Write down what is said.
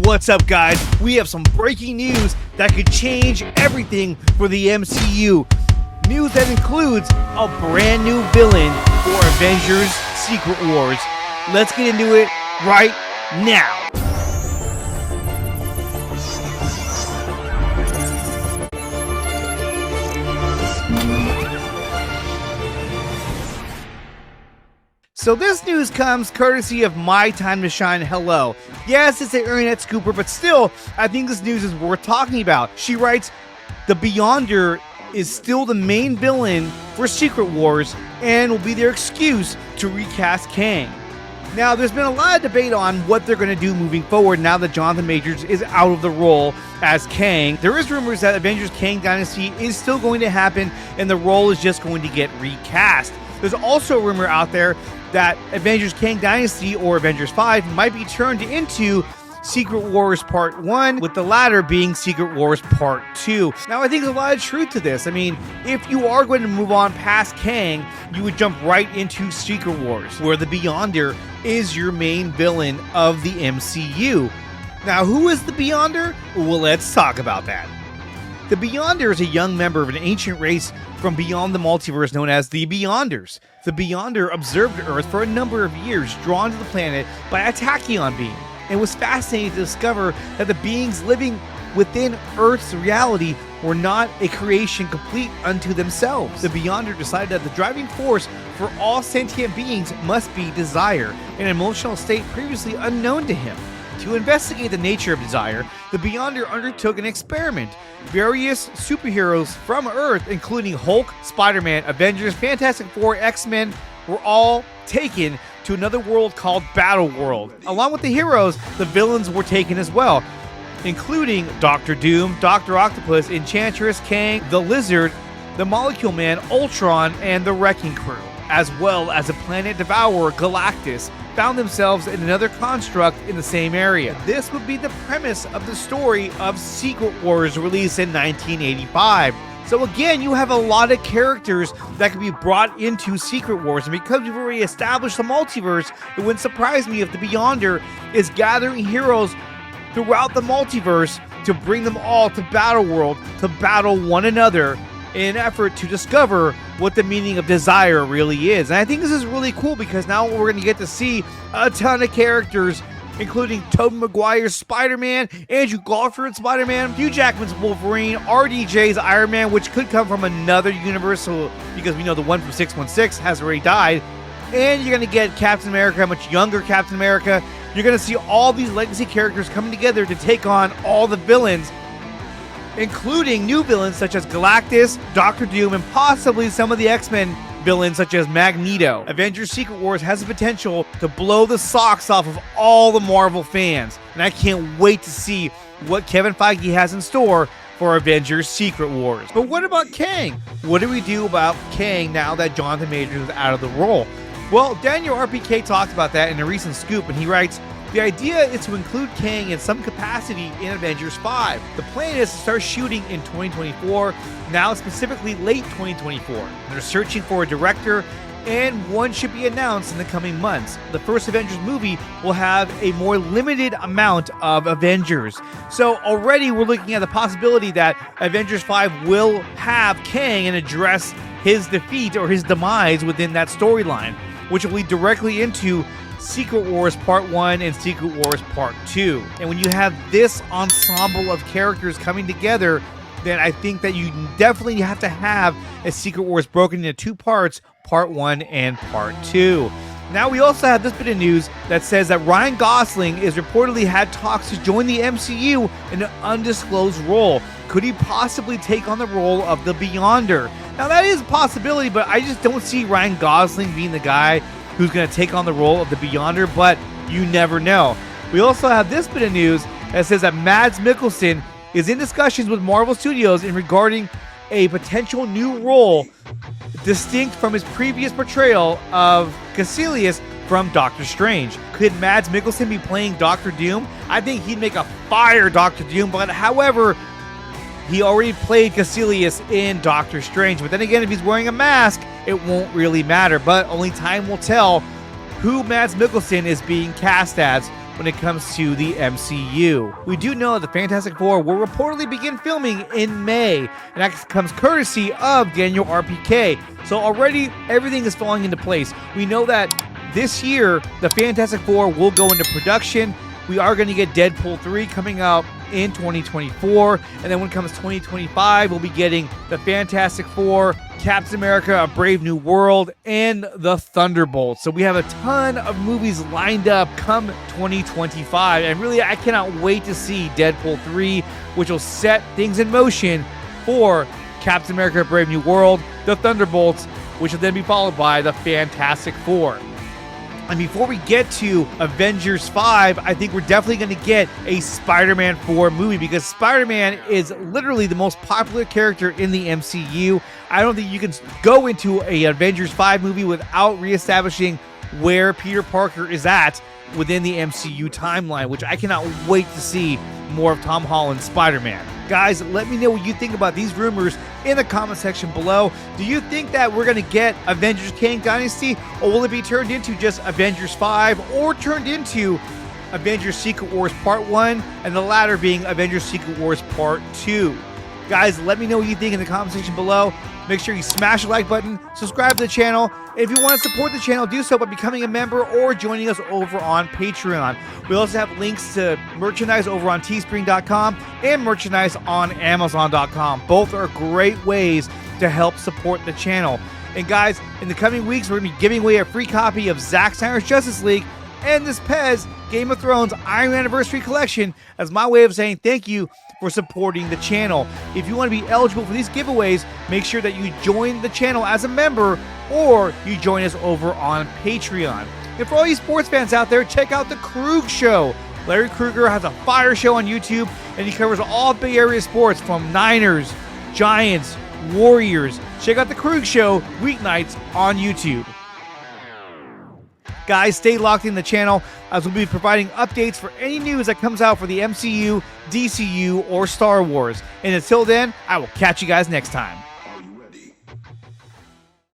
What's up, guys? We have some breaking news that could change everything for the MCU. News that includes a brand new villain for Avengers Secret Wars. Let's get into it right now. So this news comes courtesy of My Time to Shine Hello. Yes, it's an internet scooper, but still, I think this news is worth talking about. She writes, the Beyonder is still the main villain for Secret Wars and will be their excuse to recast Kang. Now, there's been a lot of debate on what they're going to do moving forward now that Jonathan Majors is out of the role as Kang. There is rumors that Avengers Kang Dynasty is still going to happen and the role is just going to get recast. There's also a rumor out there that Avengers Kang Dynasty or Avengers 5 might be turned into Secret Wars Part 1, with the latter being Secret Wars Part 2. Now, I think there's a lot of truth to this. I mean, if you are going to move on past Kang, you would jump right into Secret Wars, where the Beyonder is your main villain of the MCU. Now, who is the Beyonder? Well, let's talk about that. The Beyonder is a young member of an ancient race from beyond the multiverse known as the Beyonders. The Beyonder observed Earth for a number of years, drawn to the planet by a tachyon being, and was fascinated to discover that the beings living within Earth's reality were not a creation complete unto themselves. The Beyonder decided that the driving force for all sentient beings must be desire, an emotional state previously unknown to him. To investigate the nature of desire, the Beyonder undertook an experiment. Various superheroes from Earth, including Hulk, SpiderMan, Avengers, Fantastic Four, X-Men, were all taken to another world called Battle World. Along with the heroes, the villains were taken as well, including Doctor Doom, Dr. Octopus, Enchantress, Kang, the Lizard, the Molecule Man, Ultron, and the Wrecking Crew, as well as a planet devourer, Galactus, found themselves in another construct in the same area. This would be the premise of the story of Secret Wars, released in 1985. So again, you have a lot of characters that can be brought into Secret Wars, and because we've already established the multiverse, it wouldn't surprise me if the Beyonder is gathering heroes throughout the multiverse to bring them all to Battle World to battle one another in an effort to discover what the meaning of desire really is. And I think this is really cool because now we're going to get to see a ton of characters, including Tobey Maguire's Spider-Man, Andrew Garfield's Spider-Man, Hugh Jackman's Wolverine, RDJ's Iron Man, which could come from another universe because we know the one from 616 has already died. And you're going to get Captain America, a much younger Captain America. You're going to see all these legacy characters coming together to take on all the villains, including new villains such as Galactus, Doctor Doom, and possibly some of the X-Men villains such as Magneto. Avengers Secret Wars has the potential to blow the socks off of all the Marvel fans, and I can't wait to see what Kevin Feige has in store for Avengers Secret Wars. But what about Kang? What do we do about Kang now that Jonathan Majors is out of the role? Well, Daniel RPK talked about that in a recent scoop, and he writes, the idea is to include Kang in some capacity in Avengers 5. The plan is to start shooting in 2024, now specifically late 2024. They're searching for a director, and one should be announced in the coming months. The first Avengers movie will have a more limited amount of Avengers. So already we're looking at the possibility that Avengers 5 will have Kang and address his defeat or his demise within that storyline, which will lead directly into Secret Wars Part 1 and Secret Wars Part 2. And when you have this ensemble of characters coming together, then I think that you definitely have to have a Secret Wars broken into two parts, Part 1 and Part 2. Now we also have this bit of news that says that Ryan Gosling is reportedly had talks to join the MCU in an undisclosed role. Could he possibly take on the role of the Beyonder? Now that is a possibility, but I just don't see Ryan Gosling being the guy who's going to take on the role of the Beyonder, but you never know. We also have this bit of news that says that Mads Mikkelsen is in discussions with Marvel Studios in regarding a potential new role distinct from his previous portrayal of Caecilius from Doctor Strange. Could Mads Mikkelsen be playing Doctor Doom? I think he'd make a fire Doctor Doom, but however, he already played Caecilius in Doctor Strange. But then again, if he's wearing a mask, it won't really matter. But only time will tell who Mads Mikkelsen is being cast as when it comes to the MCU. We do know that the Fantastic Four will reportedly begin filming in May, and that comes courtesy of Daniel RPK. So already everything is falling into place. We know that this year the Fantastic Four will go into production. We are going to get Deadpool 3 coming out in 2024, and then when it comes to 2025, we'll be getting the Fantastic Four, Captain America, A Brave New World, and the Thunderbolts. So we have a ton of movies lined up come 2025, and really I cannot wait to see Deadpool 3, which will set things in motion for Captain America, A Brave New World, the Thunderbolts, which will then be followed by the Fantastic Four. And before we get to Avengers 5, I think we're definitely going to get a Spider-Man 4 movie, because Spider-Man is literally the most popular character in the MCU. I don't think you can go into a Avengers 5 movie without reestablishing where Peter Parker is at within the MCU timeline, which I cannot wait to see more of Tom Holland's Spider-Man. Guys, let me know what you think about these rumors in the comment section below. Do you think that we're going to get Avengers Kang Dynasty, or will it be turned into just Avengers 5, or turned into Avengers Secret Wars Part 1, and the latter being Avengers Secret Wars Part 2? Guys, let me know what you think in the comment section below. Make sure you smash the like button, subscribe to the channel. If you want to support the channel, do so by becoming a member or joining us over on Patreon. We also have links to merchandise over on teespring.com and merchandise on amazon.com. Both are great ways to help support the channel. And guys, in the coming weeks, we're going to be giving away a free copy of Zack Snyder's Justice League and this Pez Game of Thrones Iron Anniversary Collection as my way of saying thank you for supporting the channel. If you want to be eligible for these giveaways, make sure that you join the channel as a member, or you join us over on Patreon. And for all you sports fans out there, check out The Krug Show. Larry Krueger has a fire show on YouTube, and he covers all Bay Area sports from Niners, Giants, Warriors. Check out The Krug Show weeknights on YouTube. Guys, stay locked in the channel as we'll be providing updates for any news that comes out for the MCU, DCU, or Star Wars. And until then, I will catch you guys next time.